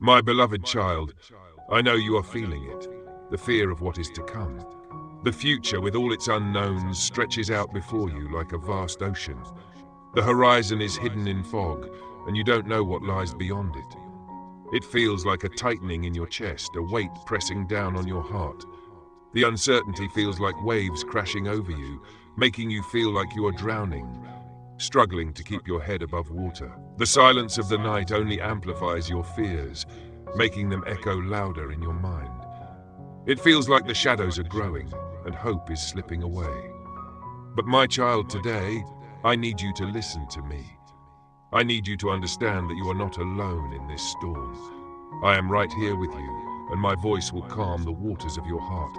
My beloved child, I know you are feeling it, the fear of what is to come. The future, with all its unknowns, stretches out before you like a vast ocean. The horizon is hidden in fog, and you don't know what lies beyond it. It feels like a tightening in your chest, a weight pressing down on your heart. The uncertainty feels like waves crashing over you, making you feel like you are drowning, struggling to keep your head above water. The silence of the night only amplifies your fears, making them echo louder in your mind. It feels like the shadows are growing and hope is slipping away. But my child, today, I need you to listen to me. I need you to understand that you are not alone in this storm. I am right here with you, and my voice will calm the waters of your heart.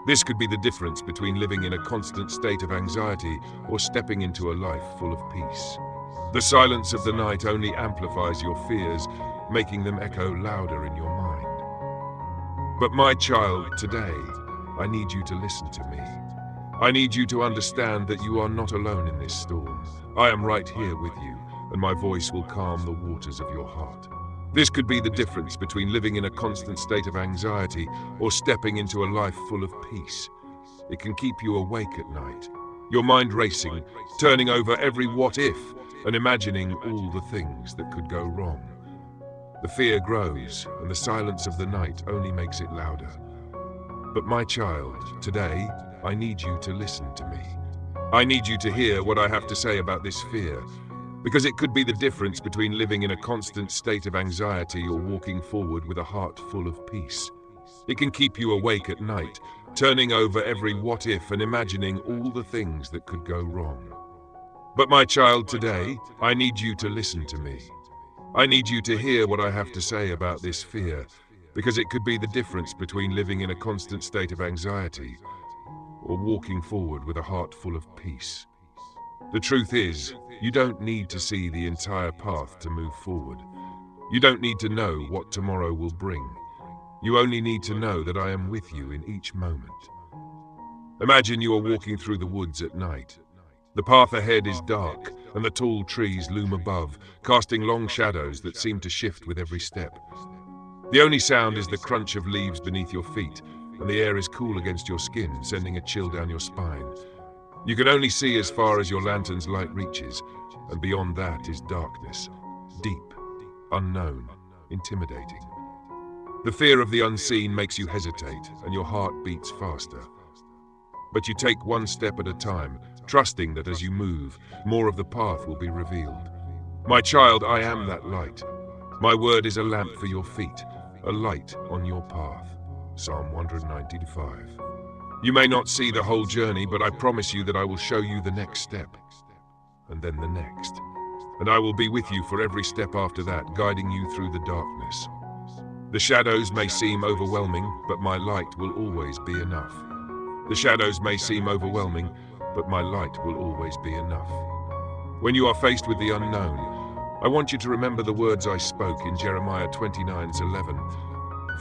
This could be the difference between living in a constant state of anxiety or stepping into a life full of peace. The silence of the night only amplifies your fears, making them echo louder in your mind. But my child, today, I need you to listen to me. I need you to understand that you are not alone in this storm. I am right here with you, and my voice will calm the waters of your heart. This could be the difference between living in a constant state of anxiety or stepping into a life full of peace. It can keep you awake at night, your mind racing, turning over every what if, and imagining all the things that could go wrong. The fear grows, and the silence of the night only makes it louder. But my child, today, I need you to listen to me. I need you to hear what I have to say about this fear, because it could be the difference between living in a constant state of anxiety or walking forward with a heart full of peace. It can keep you awake at night, turning over every what if and imagining all the things that could go wrong. But my child, today, I need you to listen to me. I need you to hear what I have to say about this fear, because it could be the difference between living in a constant state of anxiety or walking forward with a heart full of peace. The truth is, you don't need to see the entire path to move forward. You don't need to know what tomorrow will bring. You only need to know that I am with you in each moment. Imagine you are walking through the woods at night. The path ahead is dark, and the tall trees loom above, casting long shadows that seem to shift with every step. The only sound is the crunch of leaves beneath your feet, and the air is cool against your skin, sending a chill down your spine. You can only see as far as your lantern's light reaches, and beyond that is darkness, deep, unknown, intimidating. The fear of the unseen makes you hesitate, and your heart beats faster. But you take one step at a time, trusting that as you move, more of the path will be revealed. My child, I am that light. My word is a lamp for your feet, a light on your path. Psalm 195. You may not see the whole journey, but I promise you that I will show you the next step, and then the next. And I will be with you for every step after that, guiding you through the darkness. The shadows may seem overwhelming, but my light will always be enough. The shadows may seem overwhelming, but my light will always be enough. When you are faced with the unknown, I want you to remember the words I spoke in Jeremiah 29:11.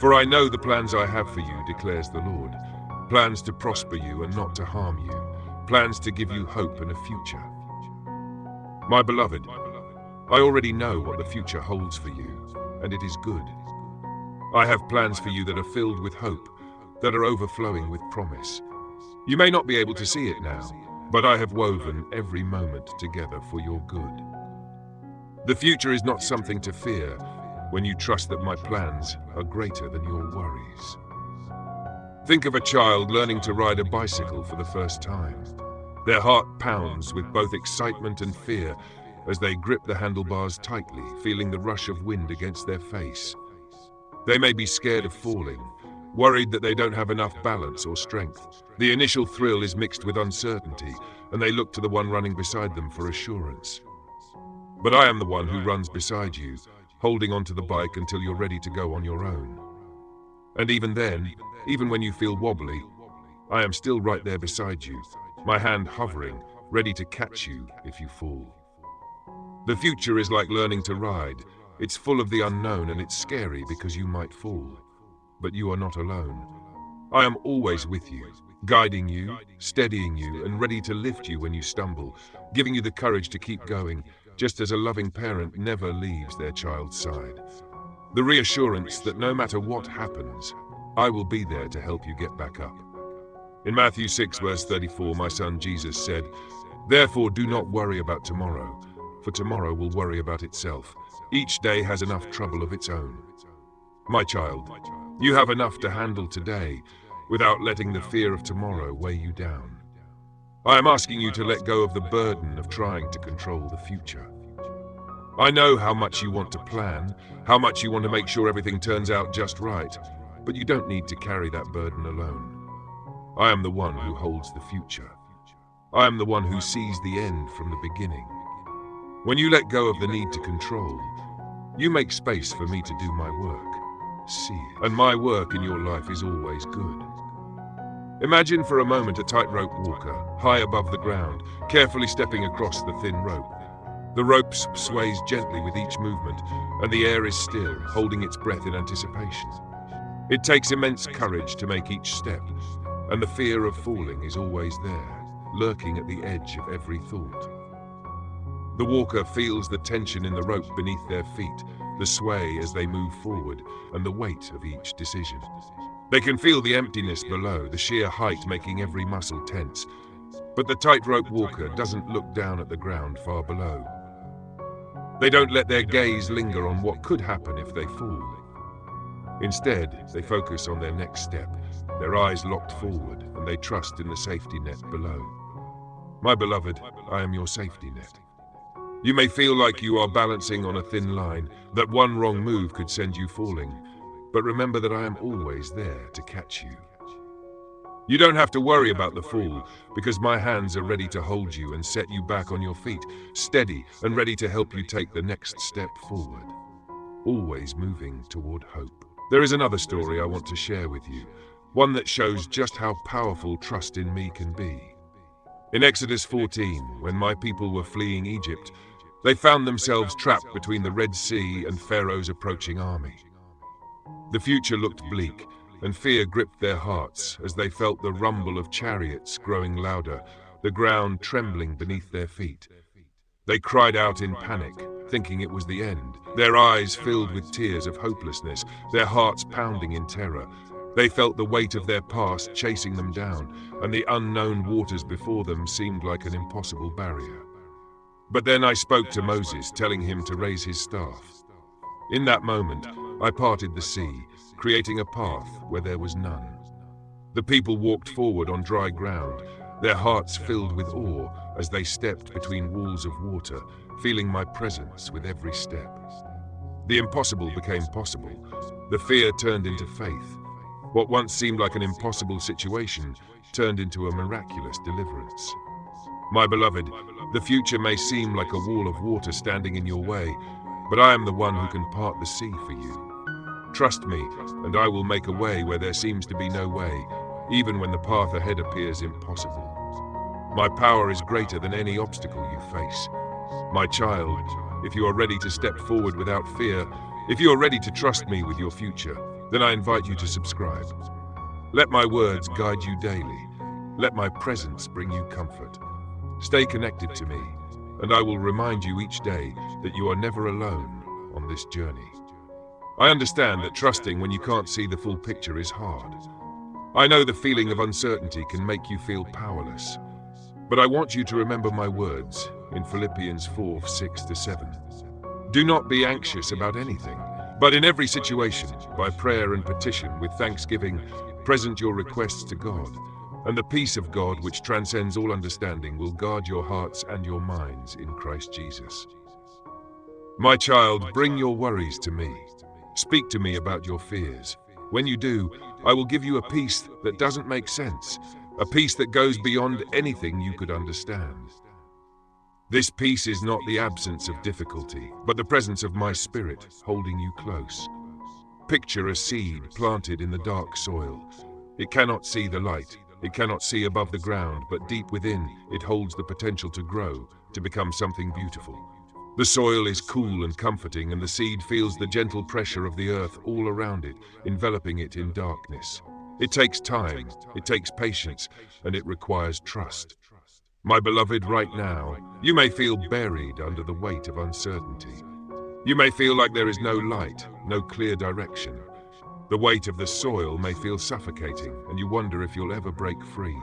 For I know the plans I have for you, declares the Lord. Plans to prosper you and not to harm you. Plans to give you hope and a future. My beloved, I already know what the future holds for you, and it is good. I have plans for you that are filled with hope, that are overflowing with promise. You may not be able to see it now, but I have woven every moment together for your good. The future is not something to fear when you trust that my plans are greater than your worries. Think of a child learning to ride a bicycle for the first time. Their heart pounds with both excitement and fear as they grip the handlebars tightly, feeling the rush of wind against their face. They may be scared of falling, worried that they don't have enough balance or strength. The initial thrill is mixed with uncertainty, and they look to the one running beside them for assurance. But I am the one who runs beside you, holding onto the bike until you're ready to go on your own. And even then, even when you feel wobbly, I am still right there beside you, my hand hovering, ready to catch you if you fall. The future is like learning to ride. It's full of the unknown, and it's scary because you might fall. But you are not alone. I am always with you, guiding you, steadying you, and ready to lift you when you stumble, giving you the courage to keep going, just as a loving parent never leaves their child's side. The reassurance that no matter what happens, I will be there to help you get back up. In Matthew 6 verse 34, my son Jesus said, "Therefore do not worry about tomorrow, for tomorrow will worry about itself. Each day has enough trouble of its own." My child, you have enough to handle today without letting the fear of tomorrow weigh you down. I am asking you to let go of the burden of trying to control the future. I know how much you want to plan, how much you want to make sure everything turns out just right, but you don't need to carry that burden alone. I am the one who holds the future. I am the one who sees the end from the beginning. When you let go of the need to control, you make space for me to do my work. See it. And my work in your life is always good. Imagine for a moment a tightrope walker, high above the ground, carefully stepping across the thin rope. The rope sways gently with each movement, and the air is still, holding its breath in anticipation. It takes immense courage to make each step, and the fear of falling is always there, lurking at the edge of every thought. The walker feels the tension in the rope beneath their feet, the sway as they move forward, and the weight of each decision. They can feel the emptiness below, the sheer height making every muscle tense. But the tightrope walker doesn't look down at the ground far below. They don't let their gaze linger on what could happen if they fall. Instead, they focus on their next step, their eyes locked forward, and they trust in the safety net below. My beloved, I am your safety net. You may feel like you are balancing on a thin line, that one wrong move could send you falling, but remember that I am always there to catch you. You don't have to worry about the fall, because my hands are ready to hold you and set you back on your feet, steady and ready to help you take the next step forward, always moving toward hope. There is another story I want to share with you, one that shows just how powerful trust in me can be. In Exodus 14, when my people were fleeing Egypt, they found themselves trapped between the Red Sea and Pharaoh's approaching army. The future looked bleak, and fear gripped their hearts as they felt the rumble of chariots growing louder, the ground trembling beneath their feet. They cried out in panic, thinking it was the end, their eyes filled with tears of hopelessness, their hearts pounding in terror. They felt the weight of their past chasing them down, and the unknown waters before them seemed like an impossible barrier. But then I spoke to Moses, telling him to raise his staff. In that moment, I parted the sea, creating a path where there was none. The people walked forward on dry ground, their hearts filled with awe as they stepped between walls of water, feeling my presence with every step. The impossible became possible. The fear turned into faith. What once seemed like an impossible situation turned into a miraculous deliverance. My beloved, the future may seem like a wall of water standing in your way, but I am the one who can part the sea for you. Trust me, and I will make a way where there seems to be no way, even when the path ahead appears impossible. My power is greater than any obstacle you face. My child, if you are ready to step forward without fear, if you are ready to trust me with your future, then I invite you to subscribe. Let my words guide you daily. Let my presence bring you comfort. Stay connected to me, and I will remind you each day that you are never alone on this journey. I understand that trusting when you can't see the full picture is hard. I know the feeling of uncertainty can make you feel powerless. But I want you to remember my words in Philippians 4:6-7. Do not be anxious about anything, but in every situation, by prayer and petition with thanksgiving, present your requests to God, and the peace of God which transcends all understanding will guard your hearts and your minds in Christ Jesus. My child, bring your worries to me. Speak to me about your fears. When you do, I will give you a peace that doesn't make sense, a peace that goes beyond anything you could understand. This peace is not the absence of difficulty, but the presence of my Spirit holding you close. Picture a seed planted in the dark soil. It cannot see the light, it cannot see above the ground, but deep within, it holds the potential to grow, to become something beautiful. The soil is cool and comforting, and the seed feels the gentle pressure of the earth all around it, enveloping it in darkness. It takes time, it takes patience, and it requires trust. My beloved, right now, you may feel buried under the weight of uncertainty. You may feel like there is no light, no clear direction. The weight of the soil may feel suffocating, and you wonder if you'll ever break free.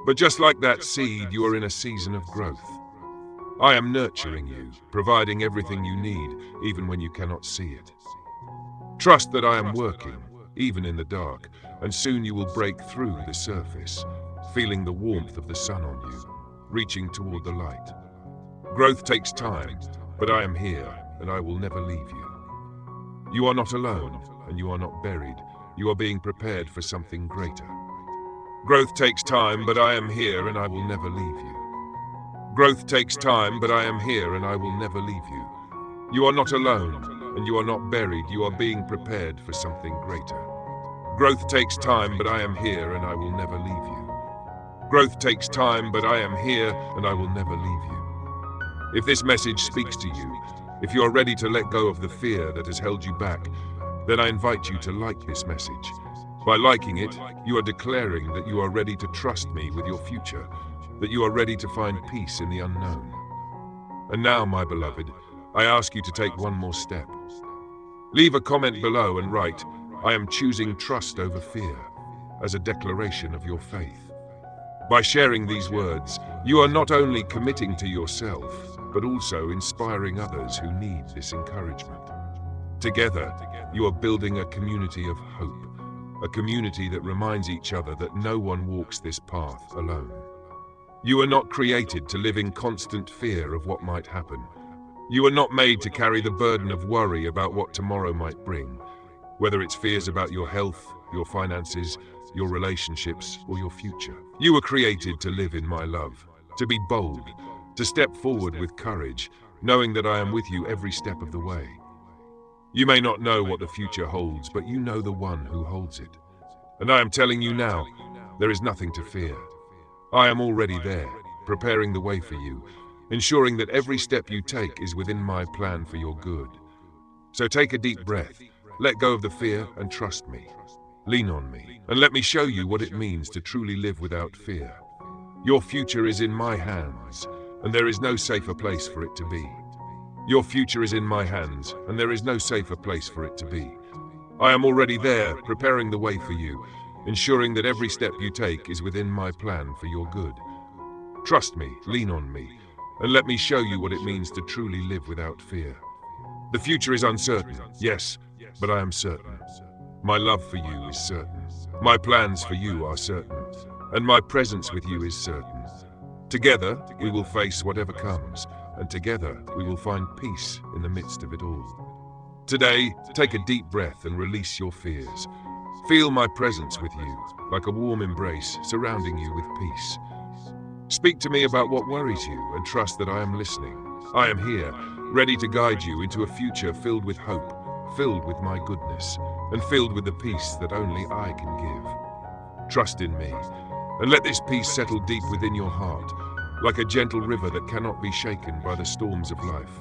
But just like that seed, you are in a season of growth. I am nurturing you, providing everything you need, even when you cannot see it. Trust that I am working, even in the dark, and soon you will break through the surface, feeling the warmth of the sun on you, reaching toward the light. Growth takes time, but I am here, and I will never leave you. You are not alone, and you are not buried. You are being prepared for something greater. Growth takes time, but I am here, and I will never leave you. Growth takes time, but I am here, and I will never leave you. You are not alone, and you are not buried. You are being prepared for something greater. Growth takes time, but I am here, and I will never leave you. Growth takes time, but I am here, and I will never leave you. If this message speaks to you, if you are ready to let go of the fear that has held you back, then I invite you to like this message. By liking it, you are declaring that you are ready to trust me with your future, that you are ready to find peace in the unknown. And now, my beloved, I ask you to take one more step. Leave a comment below and write, "I am choosing trust over fear," as a declaration of your faith. By sharing these words, you are not only committing to yourself, but also inspiring others who need this encouragement. Together, you are building a community of hope, a community that reminds each other that no one walks this path alone. You are not created to live in constant fear of what might happen. You are not made to carry the burden of worry about what tomorrow might bring, whether it's fears about your health, your finances, your relationships, or your future. You were created to live in my love, to be bold, to step forward with courage, knowing that I am with you every step of the way. You may not know what the future holds, but you know the one who holds it. And I am telling you now, there is nothing to fear. I am already there, preparing the way for you, ensuring that every step you take is within my plan for your good. So take a deep breath, let go of the fear, and trust me. Lean on me, and let me show you what it means to truly live without fear. Your future is in my hands, and there is no safer place for it to be. Your future is in my hands, and there is no safer place for it to be. I am already there, preparing the way for you, ensuring that every step you take is within my plan for your good. Trust me, lean on me, and let me show you what it means to truly live without fear. The future is uncertain, yes, but I am certain. My love for you is certain. My plans for you are certain, and my presence with you is certain. Together, we will face whatever comes, and together we will find peace in the midst of it all. Today, take a deep breath and release your fears. Feel my presence with you, like a warm embrace surrounding you with peace. Speak to me about what worries you and trust that I am listening. I am here, ready to guide you into a future filled with hope, filled with my goodness, and filled with the peace that only I can give. Trust in me, and let this peace settle deep within your heart, like a gentle river that cannot be shaken by the storms of life.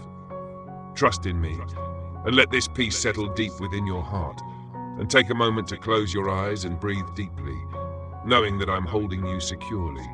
Trust in me, and let this peace settle deep within your heart, and take a moment to close your eyes and breathe deeply, knowing that I'm holding you securely